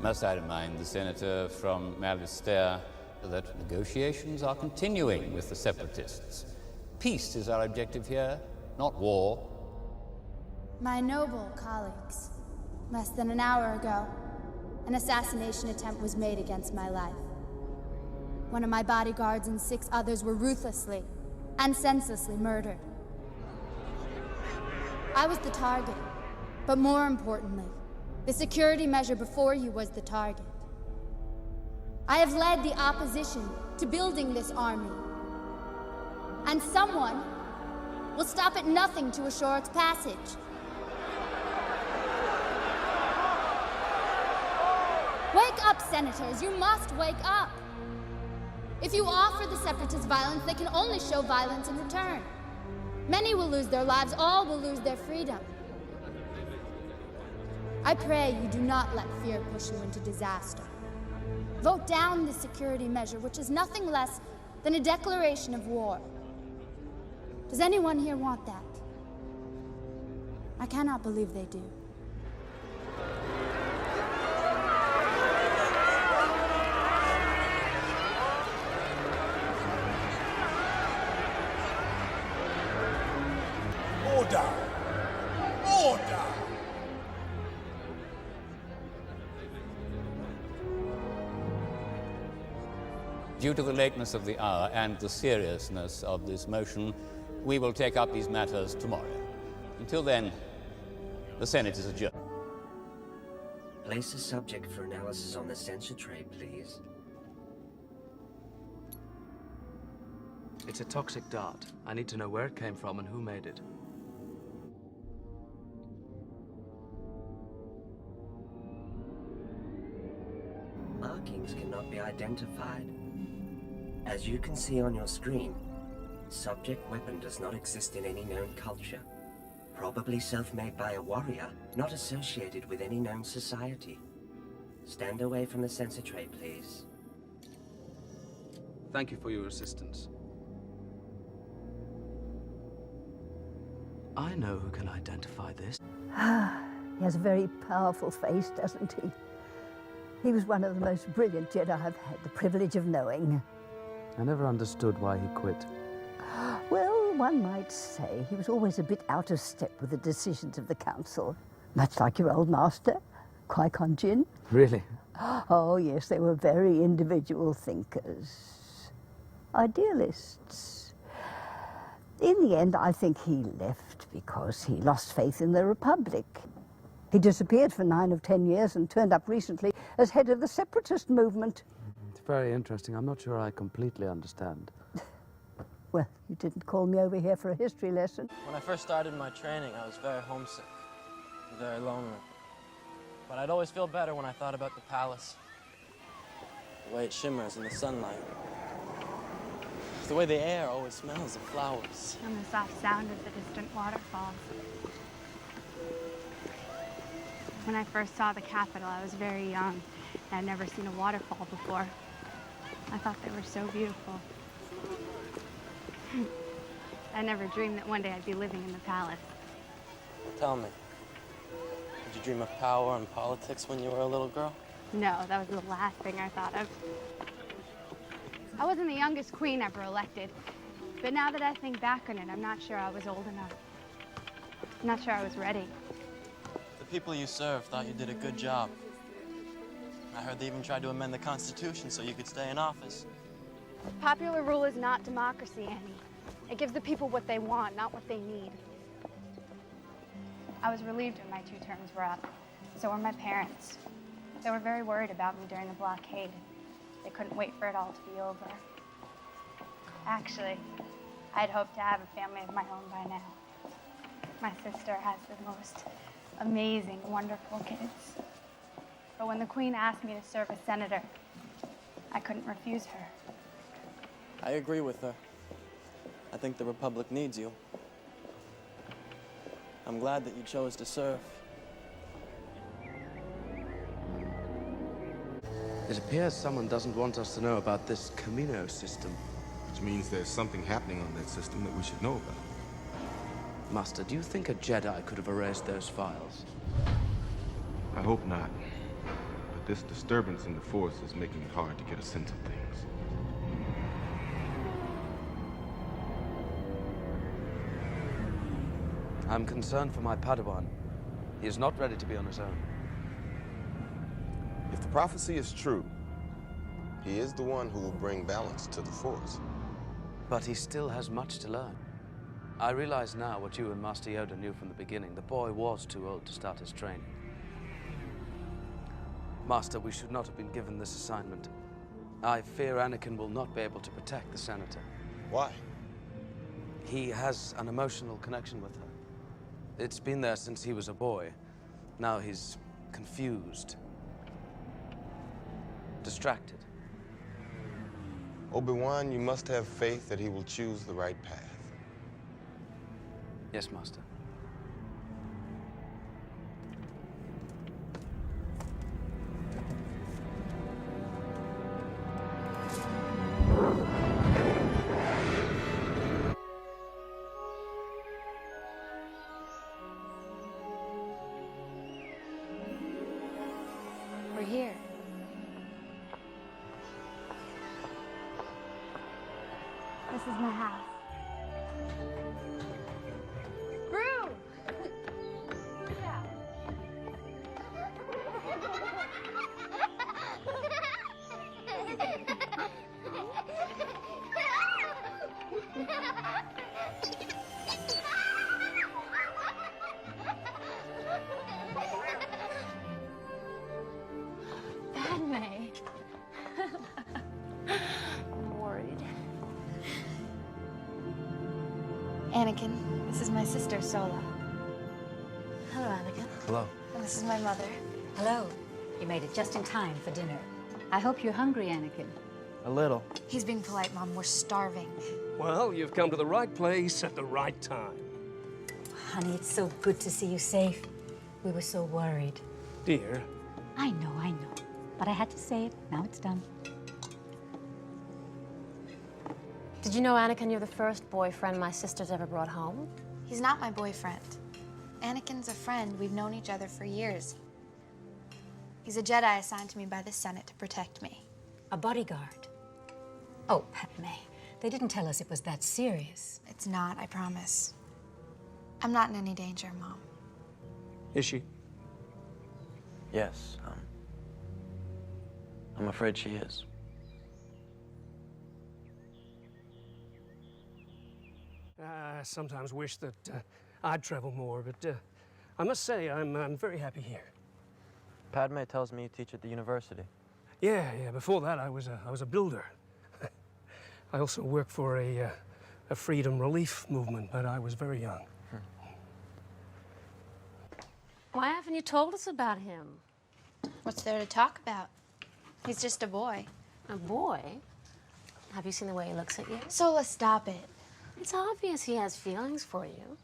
Must I remind the senator from Malistère that negotiations are continuing with the separatists. Peace is our objective here, not war. My noble colleagues, less than an hour ago, an assassination attempt was made against my life. One of my bodyguards and 6 others were ruthlessly and senselessly murdered. I was the target, but more importantly, the security measure before you was the target. I have led the opposition to building this army. And someone will stop at nothing to assure its passage. Wake up, senators! You must wake up! If you offer the separatists violence, they can only show violence in return. Many will lose their lives, all will lose their freedom. I pray you do not let fear push you into disaster. Vote down the security measure, which is nothing less than a declaration of war. Does anyone here want that? I cannot believe they do. Order! Order! Due to the lateness of the hour and the seriousness of this motion, we will take up these matters tomorrow. Until then, the Senate is adjourned. Place a subject for analysis on the sensor tray, please. It's a toxic dart. I need to know where it came from and who made it. Markings cannot be identified. As you can see on your screen, subject weapon does not exist in any known culture. Probably self-made by a warrior, not associated with any known society. Stand away from the sensor tray, please. Thank you for your assistance. I know who can identify this. He has a very powerful face, doesn't he? He was one of the most brilliant Jedi I've had the privilege of knowing. I never understood why he quit. Well, one might say he was always a bit out of step with the decisions of the Council. Much like your old master, Qui-Gon Jinn. Really? Oh, yes, they were very individual thinkers. Idealists. In the end, I think he left because he lost faith in the Republic. He disappeared for 9 of 10 years and turned up recently as head of the separatist movement. It's very interesting. I'm not sure I completely understand. Well, you didn't call me over here for a history lesson. When I first started my training, I was very homesick and very lonely. But I'd always feel better when I thought about the palace. The way it shimmers in the sunlight. The way the air always smells of flowers. And the soft sound of the distant waterfalls. When I first saw the Capitol, I was very young. And I'd never seen a waterfall before. I thought they were so beautiful. I never dreamed that one day I'd be living in the palace. Tell me, did you dream of power and politics when you were a little girl? No, that was the last thing I thought of. I wasn't the youngest queen ever elected. But now that I think back on it, I'm not sure I was old enough. I'm not sure I was ready. The people you served thought you did a good job. I heard they even tried to amend the Constitution so you could stay in office. Popular rule is not democracy, Annie. It gives the people what they want, not what they need. I was relieved when my 2 terms were up. So were my parents. They were very worried about me during the blockade. They couldn't wait for it all to be over. Actually, I'd hoped to have a family of my own by now. My sister has the most amazing, wonderful kids. But when the Queen asked me to serve as senator, I couldn't refuse her. I agree with her. I think the Republic needs you. I'm glad that you chose to serve. It appears someone doesn't want us to know about this Camino system. Which means there's something happening on that system that we should know about. Master, do you think a Jedi could have erased those files? I hope not. But but this disturbance in the force is making it hard to get a sense of things. I'm concerned for my Padawan. He is not ready to be on his own. If the prophecy is true, he is the one who will bring balance to the Force. But he still has much to learn. I realize now what you and Master Yoda knew from the beginning. The boy was too old to start his training. Master, we should not have been given this assignment. I fear Anakin will not be able to protect the Senator. Why? He has an emotional connection with her. It's been there since he was a boy. Now he's confused, distracted. Obi-Wan, you must have faith that he will choose the right path. Yes, Master. We're here. This is my house. Brew! Yeah. Padme. I'm worried. Anakin, this is my sister, Sola. Hello, Anakin. Hello. And this is my mother. Hello. You made it just in time for dinner. I hope you're hungry, Anakin. A little. He's being polite, Mom. We're starving. Well, you've come to the right place at the right time. Honey, it's so good to see you safe. We were so worried. Dear, I know. But I had to say it. Now it's done. Did you know, Anakin, you're the first boyfriend my sister's ever brought home? He's not my boyfriend. Anakin's a friend. We've known each other for years. He's a Jedi assigned to me by the Senate to protect me. A bodyguard. Oh, Padme, they didn't tell us it was that serious. It's not, I promise. I'm not in any danger, Mom. is she? Yes, I'm afraid she is. I sometimes wish that I'd travel more, but I must say I'm very happy here. Padme tells me you teach at the university. Yeah. Before that, I was a builder. I also worked for a freedom relief movement, but I was very young. Why haven't you told us about him? What's there to talk about? He's just a boy. A boy? Have you seen the way he looks at you? Sola, stop it. It's obvious he has feelings for you.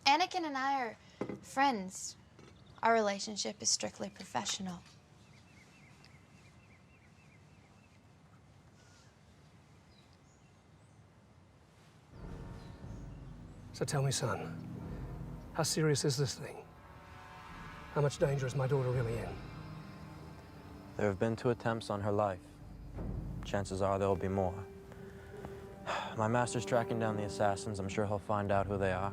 Anakin and I are friends. Our relationship is strictly professional. So tell me, son, how serious is this thing? How much danger is my daughter really in? There have been 2 attempts on her life. Chances are there'll be more. My master's tracking down the assassins. I'm sure he'll find out who they are.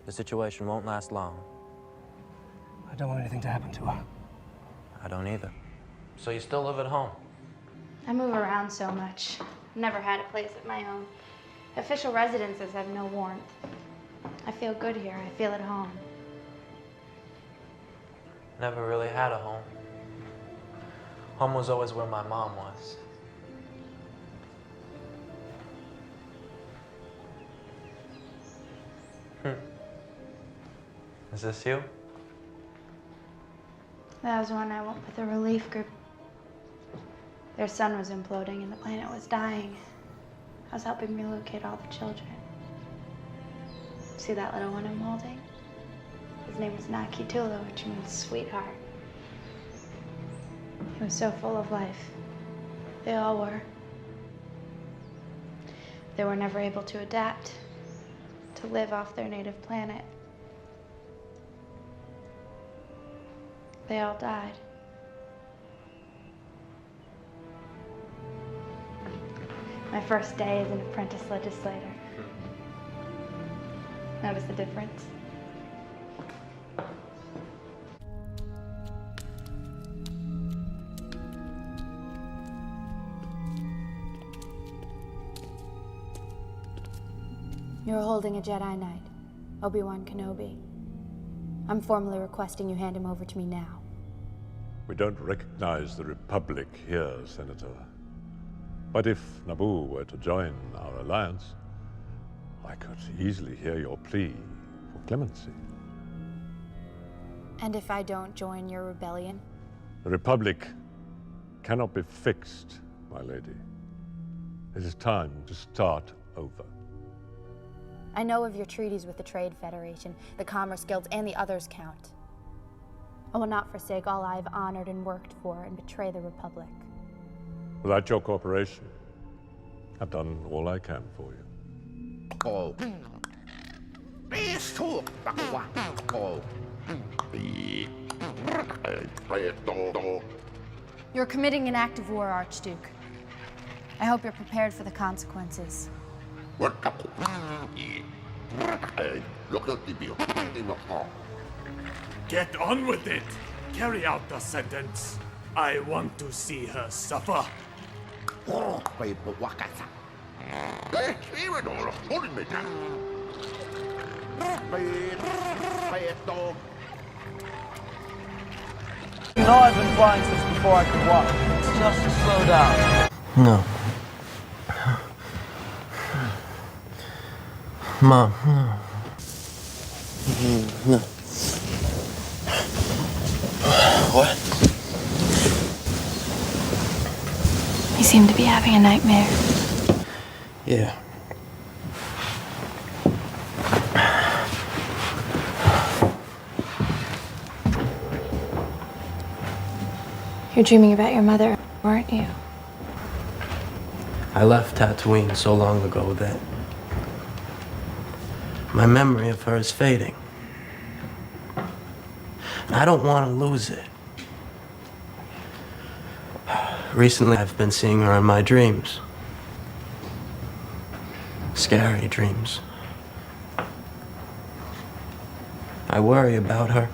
The situation won't last long. I don't want anything to happen to her. I don't either. So you still live at home? I move around so much. Never had a place of my own. Official residences have no warmth. I feel good here. I feel at home. Never really had a home. Home was always where my mom was. Is this you? That was when I went with the relief group. Their sun was imploding and the planet was dying. I was helping relocate all the children. See that little one I'm holding? His name was Naki Tula, which means sweetheart. He was so full of life. They all were. They were never able to adapt, to live off their native planet. they all died. My first day as an apprentice legislator. Notice the difference? You're holding a Jedi Knight, Obi-Wan Kenobi. I'm formally requesting you hand him over to me now. We don't recognize the Republic here, Senator. But if Naboo were to join our alliance, I could easily hear your plea for clemency. And if I don't join your rebellion? The Republic cannot be fixed, my lady. It is time to start over. I know of your treaties with the Trade Federation, the Commerce Guilds, and the others, Count. I will not forsake all I have honored and worked for and betray the Republic. Without your cooperation, I've done all I can for you. Oh. You're committing an act of war, Archduke. I hope you're prepared for the consequences. Get on with it. Carry out the sentence. I want to see her suffer. You know I've been flying since before I could walk. It's just to slow down. No. Mom, no. No. What? You seem to be having a nightmare. Yeah. You're dreaming about your mother, weren't you? I left Tatooine so long ago that my memory of her is fading. I don't want to lose it. Recently, I've been seeing her in my dreams. Scary dreams. I worry about her.